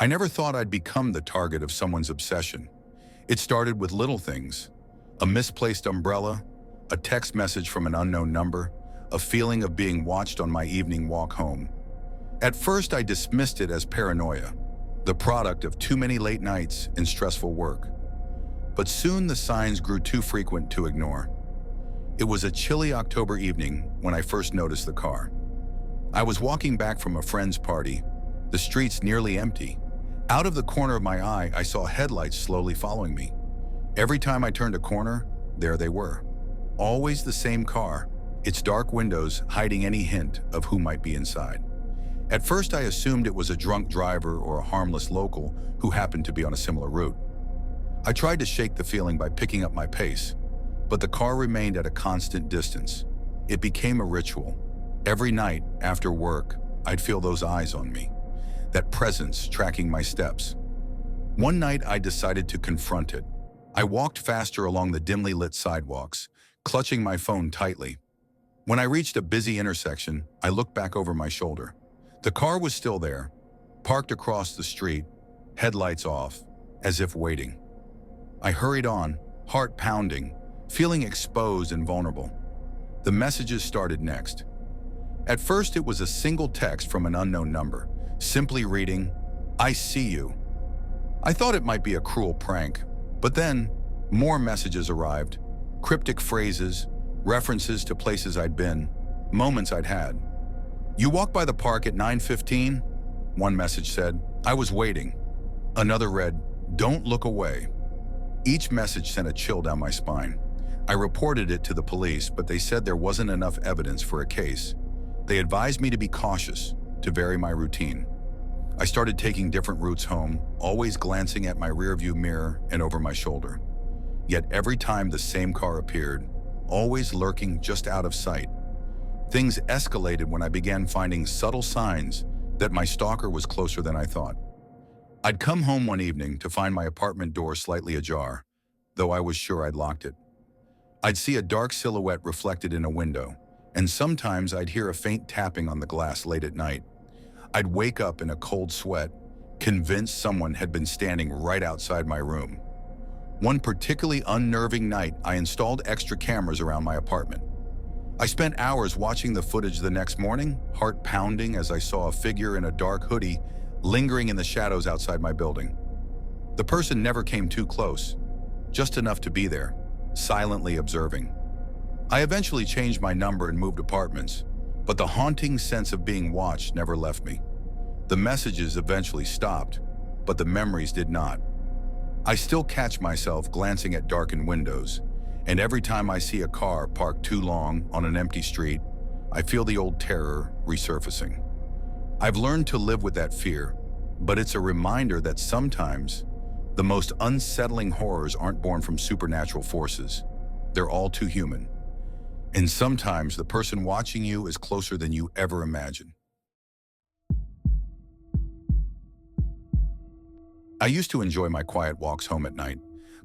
I never thought I'd become the target of someone's obsession. It started with little things: a misplaced umbrella, a text message from an unknown number, a feeling of being watched on my evening walk home. At first, I dismissed it as paranoia, the product of too many late nights and stressful work. But soon the signs grew too frequent to ignore. It was a chilly October evening when I first noticed the car. I was walking back from a friend's party, the streets nearly empty. Out of the corner of my eye, I saw headlights slowly following me. Every time I turned a corner, there they were. Always the same car, its dark windows hiding any hint of who might be inside. At first, I assumed it was a drunk driver or a harmless local who happened to be on a similar route. I tried to shake the feeling by picking up my pace, but the car remained at a constant distance. It became a ritual. Every night after work, I'd feel those eyes on me, that presence tracking my steps. One night, I decided to confront it. I walked faster along the dimly lit sidewalks, clutching my phone tightly. When I reached a busy intersection, I looked back over my shoulder. The car was still there, parked across the street, headlights off, as if waiting. I hurried on, heart pounding, feeling exposed and vulnerable. The messages started next. At first, it was a single text from an unknown number, simply reading, "I see you." I thought it might be a cruel prank, but then more messages arrived, cryptic phrases, references to places I'd been, moments I'd had. "You walked by the park at 9:15?" One message said. "I was waiting." Another read, "Don't look away." Each message sent a chill down my spine. I reported it to the police, but they said there wasn't enough evidence for a case. They advised me to be cautious, to vary my routine. I started taking different routes home, always glancing at my rearview mirror and over my shoulder. Yet every time the same car appeared, always lurking just out of sight. Things escalated when I began finding subtle signs that my stalker was closer than I thought. I'd come home one evening to find my apartment door slightly ajar, though I was sure I'd locked it. I'd see a dark silhouette reflected in a window, and sometimes I'd hear a faint tapping on the glass late at night. I'd wake up in a cold sweat, convinced someone had been standing right outside my room. One particularly unnerving night, I installed extra cameras around my apartment. I spent hours watching the footage the next morning, heart pounding as I saw a figure in a dark hoodie lingering in the shadows outside my building. The person never came too close, just enough to be there, silently observing. I eventually changed my number and moved apartments, but the haunting sense of being watched never left me. The messages eventually stopped, but the memories did not. I still catch myself glancing at darkened windows, and every time I see a car parked too long on an empty street, I feel the old terror resurfacing. I've learned to live with that fear, but it's a reminder that sometimes the most unsettling horrors aren't born from supernatural forces. They're all too human. And sometimes the person watching you is closer than you ever imagined. I used to enjoy my quiet walks home at night,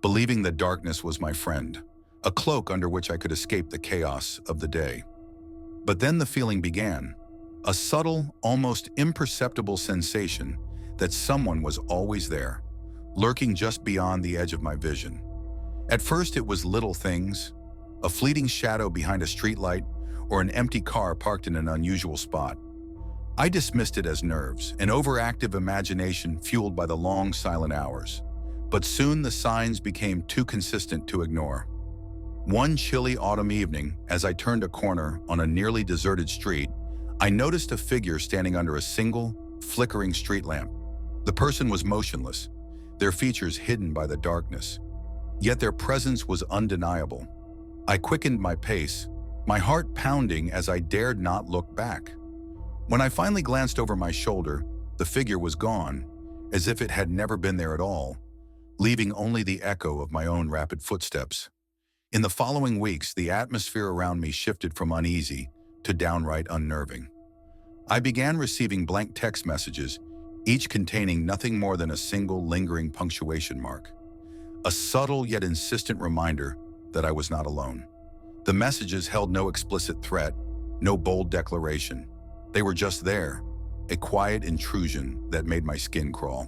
believing the darkness was my friend, a cloak under which I could escape the chaos of the day. But then the feeling began, a subtle, almost imperceptible sensation that someone was always there, lurking just beyond the edge of my vision. At first it was little things, a fleeting shadow behind a streetlight or an empty car parked in an unusual spot. I dismissed it as nerves, an overactive imagination fueled by the long silent hours. But soon the signs became too consistent to ignore. One chilly autumn evening, as I turned a corner on a nearly deserted street, I noticed a figure standing under a single, flickering street lamp. The person was motionless, their features hidden by the darkness. Yet their presence was undeniable. I quickened my pace, my heart pounding as I dared not look back. When I finally glanced over my shoulder, the figure was gone, as if it had never been there at all, leaving only the echo of my own rapid footsteps. In the following weeks, the atmosphere around me shifted from uneasy to downright unnerving. I began receiving blank text messages, each containing nothing more than a single lingering punctuation mark. A subtle yet insistent reminder that I was not alone. The messages held no explicit threat, no bold declaration. They were just there, a quiet intrusion that made my skin crawl.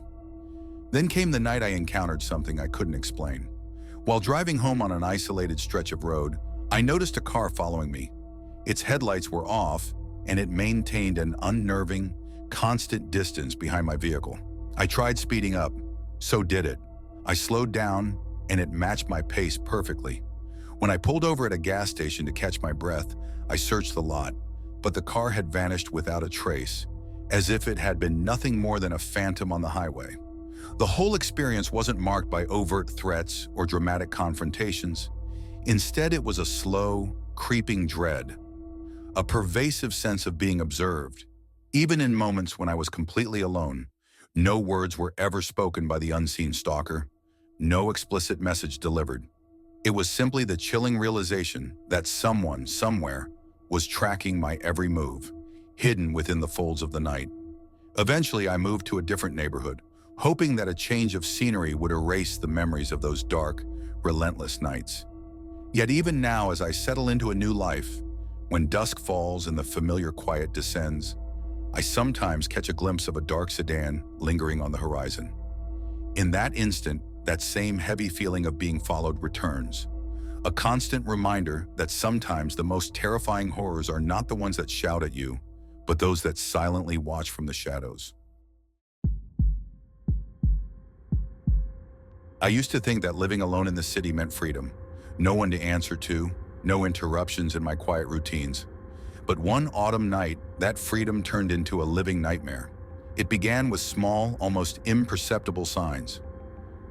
Then came the night I encountered something I couldn't explain. While driving home on an isolated stretch of road, I noticed a car following me. Its headlights were off, and it maintained an unnerving, constant distance behind my vehicle. I tried speeding up. So did it. I slowed down, and it matched my pace perfectly. When I pulled over at a gas station to catch my breath, I searched the lot, but the car had vanished without a trace, as if it had been nothing more than a phantom on the highway. The whole experience wasn't marked by overt threats or dramatic confrontations. Instead, it was a slow, creeping dread, a pervasive sense of being observed. Even in moments when I was completely alone, no words were ever spoken by the unseen stalker, no explicit message delivered. It was simply the chilling realization that someone, somewhere, was tracking my every move, hidden within the folds of the night. Eventually, I moved to a different neighborhood, hoping that a change of scenery would erase the memories of those dark, relentless nights. Yet even now, as I settle into a new life, when dusk falls and the familiar quiet descends, I sometimes catch a glimpse of a dark sedan lingering on the horizon. In that instant, that same heavy feeling of being followed returns, a constant reminder that sometimes the most terrifying horrors are not the ones that shout at you, but those that silently watch from the shadows. I used to think that living alone in the city meant freedom. No one to answer to, no interruptions in my quiet routines. But one autumn night, that freedom turned into a living nightmare. It began with small, almost imperceptible signs.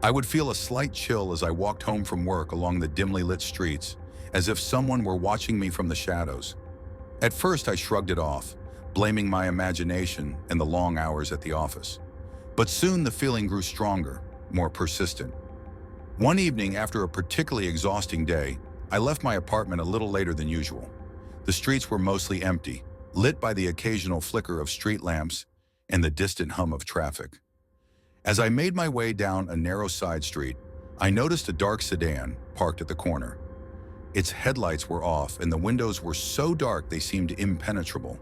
I would feel a slight chill as I walked home from work along the dimly lit streets, as if someone were watching me from the shadows. At first, I shrugged it off, blaming my imagination and the long hours at the office. But soon the feeling grew stronger, more persistent. One evening, after a particularly exhausting day, I left my apartment a little later than usual. The streets were mostly empty, lit by the occasional flicker of street lamps and the distant hum of traffic. As I made my way down a narrow side street, I noticed a dark sedan parked at the corner. Its headlights were off and the windows were so dark they seemed impenetrable.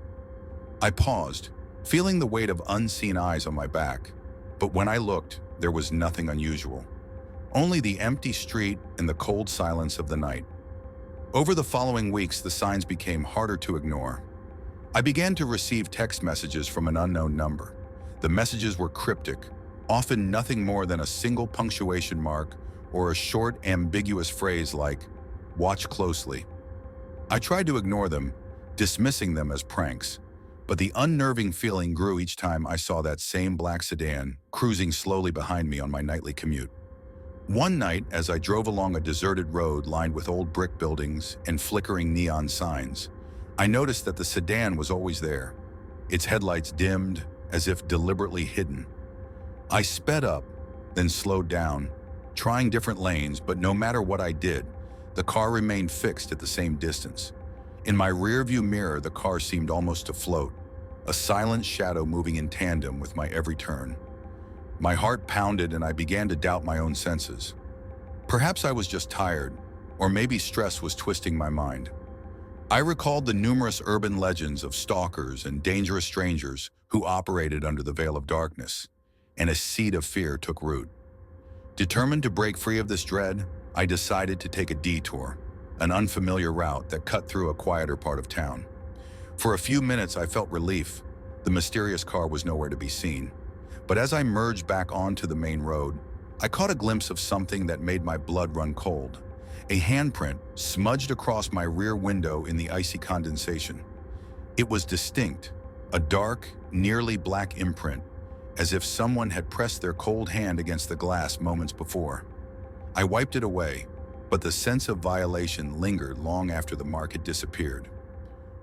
I paused, feeling the weight of unseen eyes on my back, but when I looked, there was nothing unusual. Only the empty street and the cold silence of the night. Over the following weeks, the signs became harder to ignore. I began to receive text messages from an unknown number. The messages were cryptic, often nothing more than a single punctuation mark or a short, ambiguous phrase like, "Watch closely." I tried to ignore them, dismissing them as pranks, but the unnerving feeling grew each time I saw that same black sedan cruising slowly behind me on my nightly commute. One night, as I drove along a deserted road lined with old brick buildings and flickering neon signs, I noticed that the sedan was always there, its headlights dimmed, as if deliberately hidden. I sped up, then slowed down, trying different lanes, but no matter what I did, the car remained fixed at the same distance. In my rearview mirror, the car seemed almost to float, a silent shadow moving in tandem with my every turn. My heart pounded and I began to doubt my own senses. Perhaps I was just tired, or maybe stress was twisting my mind. I recalled the numerous urban legends of stalkers and dangerous strangers who operated under the veil of darkness, and a seed of fear took root. Determined to break free of this dread, I decided to take a detour, an unfamiliar route that cut through a quieter part of town. For a few minutes, I felt relief. The mysterious car was nowhere to be seen. But as I merged back onto the main road, I caught a glimpse of something that made my blood run cold. A handprint smudged across my rear window in the icy condensation. It was distinct, a dark, nearly black imprint, as if someone had pressed their cold hand against the glass moments before. I wiped it away, but the sense of violation lingered long after the mark had disappeared.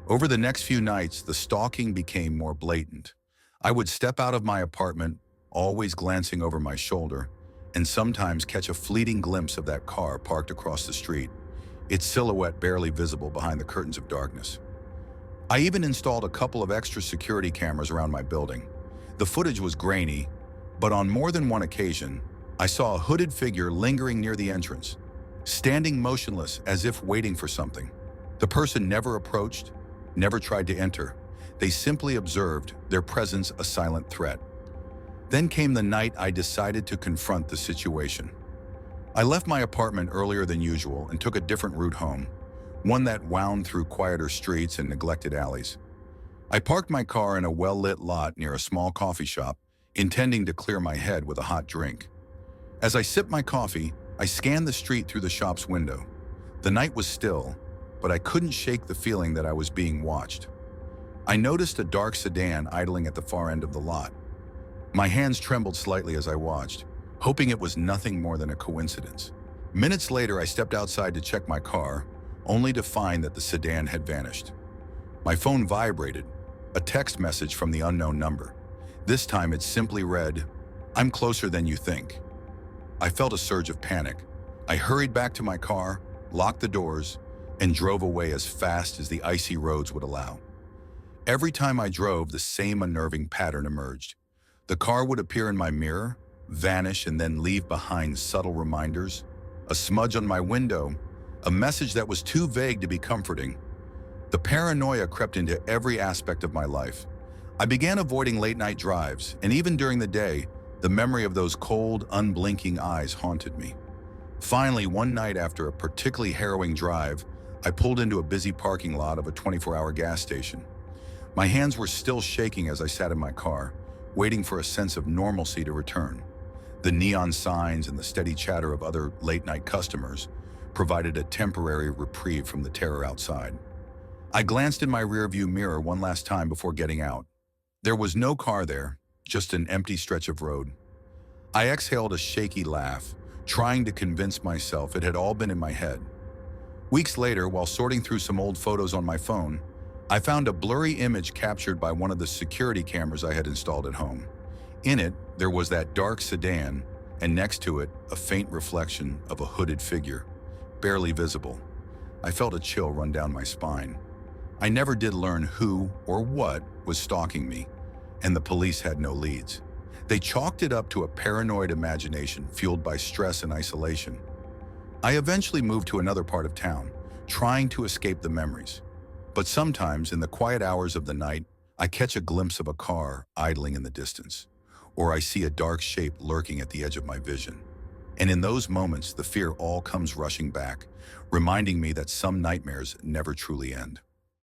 Over the next few nights, the stalking became more blatant. I would step out of my apartment, always glancing over my shoulder, and sometimes catch a fleeting glimpse of that car parked across the street, its silhouette barely visible behind the curtains of darkness. I even installed a couple of extra security cameras around my building. The footage was grainy, but on more than one occasion, I saw a hooded figure lingering near the entrance, standing motionless as if waiting for something. The person never approached, never tried to enter. They simply observed, their presence a silent threat. Then came the night I decided to confront the situation. I left my apartment earlier than usual and took a different route home, one that wound through quieter streets and neglected alleys. I parked my car in a well-lit lot near a small coffee shop, intending to clear my head with a hot drink. As I sipped my coffee, I scanned the street through the shop's window. The night was still, but I couldn't shake the feeling that I was being watched. I noticed a dark sedan idling at the far end of the lot. My hands trembled slightly as I watched, hoping it was nothing more than a coincidence. Minutes later, I stepped outside to check my car, only to find that the sedan had vanished. My phone vibrated, a text message from the unknown number. This time it simply read, "I'm closer than you think." I felt a surge of panic. I hurried back to my car, locked the doors, and drove away as fast as the icy roads would allow. Every time I drove, the same unnerving pattern emerged. The car would appear in my mirror, vanish, and then leave behind subtle reminders. A smudge on my window, a message that was too vague to be comforting. The paranoia crept into every aspect of my life. I began avoiding late-night drives, and even during the day, the memory of those cold, unblinking eyes haunted me. Finally, one night after a particularly harrowing drive, I pulled into a busy parking lot of a 24-hour gas station. My hands were still shaking as I sat in my car, waiting for a sense of normalcy to return. The neon signs and the steady chatter of other late-night customers provided a temporary reprieve from the terror outside. I glanced in my rearview mirror one last time before getting out. There was no car there, just an empty stretch of road. I exhaled a shaky laugh, trying to convince myself it had all been in my head. Weeks later, while sorting through some old photos on my phone, I found a blurry image captured by one of the security cameras I had installed at home. In it, there was that dark sedan, and next to it, a faint reflection of a hooded figure, barely visible. I felt a chill run down my spine. I never did learn who or what was stalking me, and the police had no leads. They chalked it up to a paranoid imagination fueled by stress and isolation. I eventually moved to another part of town, trying to escape the memories. But sometimes, in the quiet hours of the night, I catch a glimpse of a car idling in the distance, or I see a dark shape lurking at the edge of my vision. And in those moments, the fear all comes rushing back, reminding me that some nightmares never truly end.